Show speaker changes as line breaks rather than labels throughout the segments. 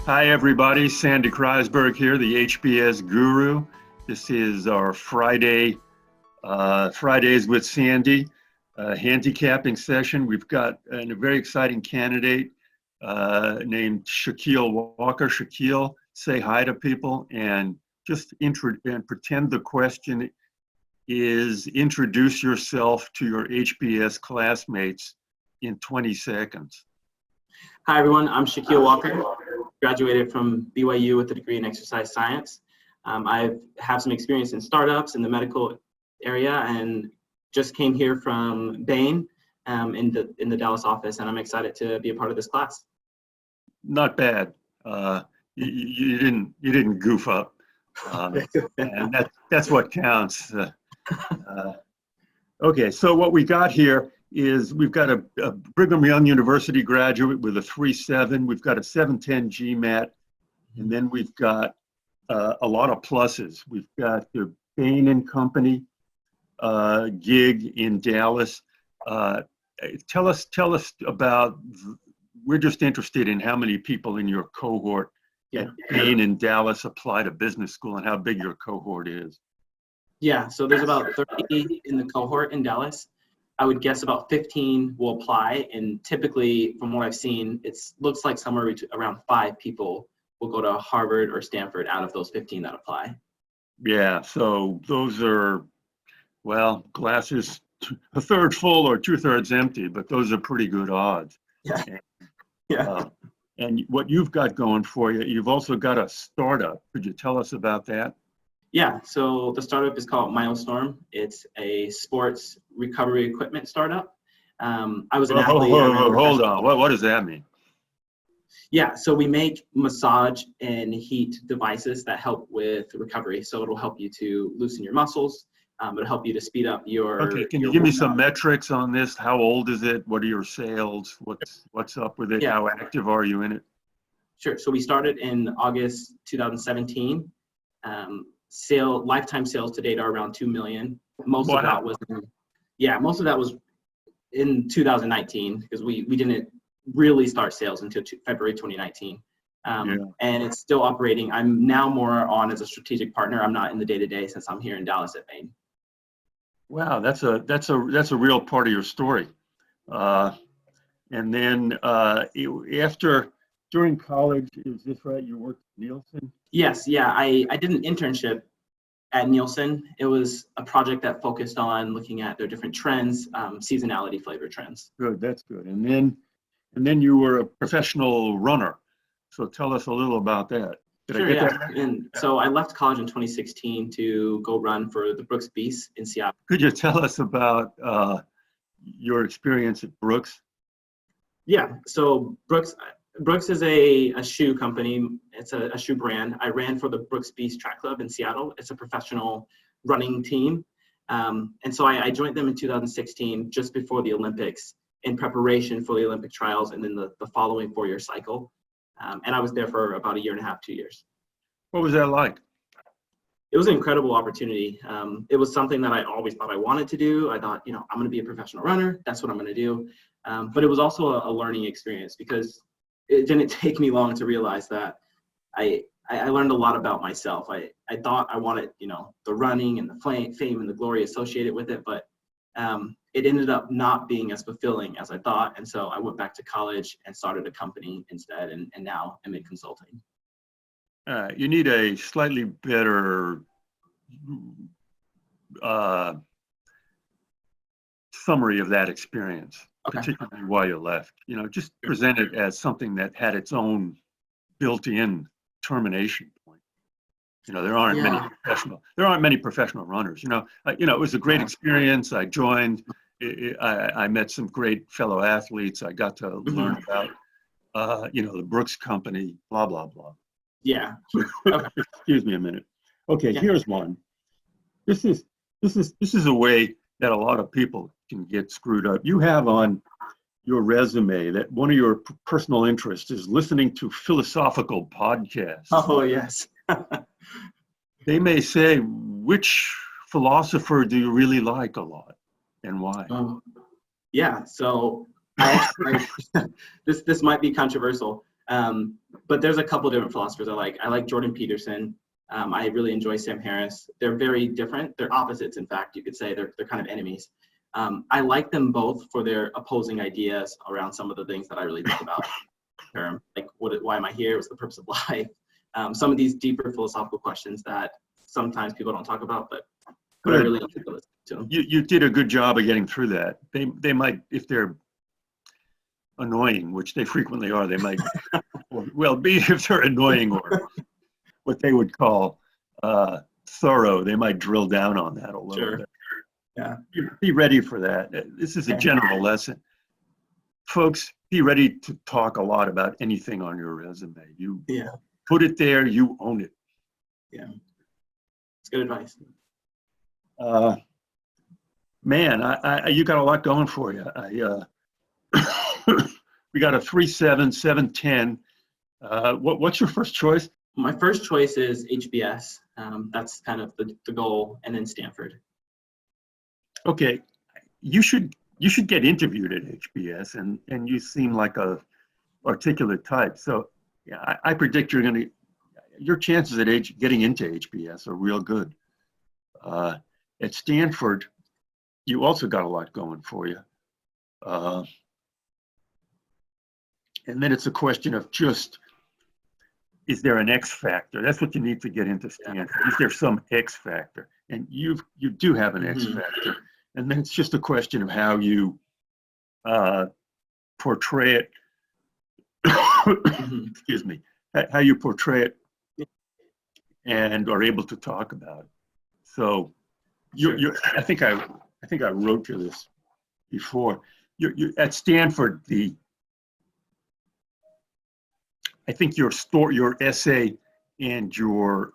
Hi, everybody. Sandy Kreisberg here, the HBS Guru. This is our Fridays with Sandy handicapping session. We've got a very exciting candidate named Shaquille Walker. Shaquille, say hi to people and just pretend the question is introduce yourself to your HBS classmates in 20 seconds.
Hi, everyone. I'm Shaquille Walker. Graduated from BYU with a degree in exercise science. I have some experience in startups in the medical area and just came here from Bain in the Dallas office, and I'm excited to be a part of this class.
Not bad. You didn't goof up, and that's what counts. Okay, so what we got here is we've got a Brigham Young University graduate with a 3.7. We've got a 7.10 GMAT, and then we've got a lot of pluses. We've got the Bain and Company gig in Dallas. Tell us about. We're just interested in how many people in your cohort at Bain in Dallas apply to business school and how big your cohort is.
Yeah, so there's about 30 in the cohort in Dallas. I would guess about 15 will apply, and typically, from what I've seen, it looks like somewhere around 5 people will go to Harvard or Stanford out of those 15 that apply.
Yeah, so those are, well, glasses a third full or 2/3 empty, but those are pretty good odds.
Yeah.
And what you've got going for you, you've also got a startup. Could you tell us about that?
Yeah, so the startup is called Milestorm. It's a sports recovery equipment startup. I was an athlete.
Hold on. What does that mean?
Yeah, so we make massage and heat devices that help with recovery. So it'll help you to loosen your muscles. It'll help you to speed up your.
Okay, can you give me some metrics on this? How old is it? What are your sales? What's up with it?
Yeah.
How active are you in it?
Sure. So we started in August 2017. Lifetime sales to date are around 2 million. Most of that was in 2019 because we didn't really start sales until February 2019. And it's still operating. I'm now more on as a strategic partner. I'm not in the day-to-day since I'm here in Dallas at Bain.
Wow, that's a real part of your story. And then during college, is this right? You worked at Nielsen?
Yes, yeah. I did an internship at Nielsen. It was a project that focused on looking at their different trends, seasonality, flavor trends.
Good, that's good. And then you were a professional runner. So tell us a little about that. Did I get that?
And so I left college in 2016 to go run for the Brooks Beast in Seattle.
Could you tell us about your experience at Brooks?
Yeah, so Brooks is a shoe company. It's a shoe brand. I ran for the Brooks Beast Track Club in Seattle. It's a professional running team. And so I joined them in 2016, just before the Olympics, in preparation for the Olympic trials and then the following 4-year cycle. And I was there for about 1.5 years, 2 years.
What was that like?
It was an incredible opportunity. It was something that I always thought I wanted to do. I thought, I'm going to be a professional runner. That's what I'm going to do. But it was also a learning experience because it didn't take me long to realize that I learned a lot about myself. I thought I wanted, the running and the fame and the glory associated with it, but it ended up not being as fulfilling as I thought. And so I went back to college and started a company instead, and now I'm in consulting.
You need a slightly better summary of that experience, particularly why you left. Just present it as something that had its own built-in termination point. There aren't many professional runners. It was a great experience. I joined. I met some great fellow athletes. I got to learn about, the Brooks Company, blah blah blah.
Yeah.
Excuse me a minute. Okay, here's one. This is a way that a lot of people can get screwed up. You have on your resume that one of your personal interests is listening to philosophical podcasts.
Oh yes.
They may say, which philosopher do you really like a lot, and why?
Yeah. So this might be controversial. But there's a couple different philosophers I like. I like Jordan Peterson. I really enjoy Sam Harris. They're very different. They're opposites, in fact, you could say. They're kind of enemies. I like them both for their opposing ideas around some of the things that I really think about. Like, why am I here? What's the purpose of life? Some of these deeper philosophical questions that sometimes people don't talk about, but I really like to listen to them.
You did a good job of getting through that. They might, if they're annoying, which they frequently are, they might, well, be if they're annoying or what they would call thorough, they might drill down on that a little bit.
Yeah.
Be ready for that. This is a general lesson. Folks, be ready to talk a lot about anything on your resume. You put it there, you own it.
Yeah. It's good advice.
Man, you got a lot going for you. We got a 3.7, 7.10. What's your first choice?
My first choice is HBS. That's kind of the goal, and then Stanford.
Okay, you should get interviewed at HBS, and you seem like a articulate type. So yeah, I predict your chances at getting into HBS are real good. At Stanford, you also got a lot going for you. And then it's a question of just, is there an X factor? That's what you need to get into Stanford. Is there some X factor? And you do have an X factor. And then it's just a question of how you portray it. Excuse me. How you portray it and are able to talk about it. So I think I wrote you this before. You're at Stanford, I think your essay and your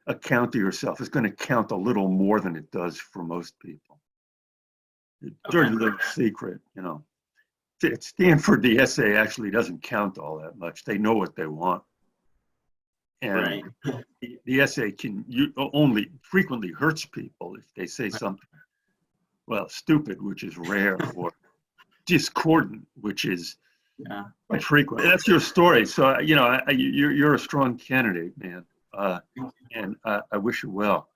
account of yourself is going to count a little more than it does for most people. It's a little secret, you know. At Stanford, the essay actually doesn't count all that much. They know what they want. And the essay only frequently hurts people if they say something, well, stupid, which is rare, or discordant, which is quite frequent. That's your story. So, you know, you're a strong candidate, man. And I wish you well.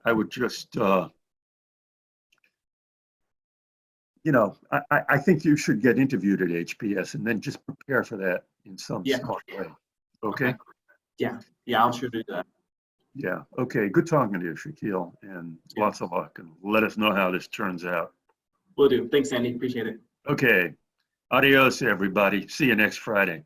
I would just, you know, I think you should get interviewed at HBS and then just prepare for that in some smart way. Okay?
Yeah, I'll sure do that.
Yeah, okay. Good talking to you, Shaquille, and lots of luck. And let us know how this turns out.
Will do. Thanks, Sandy. Appreciate it.
Okay. Adios, everybody. See you next Friday.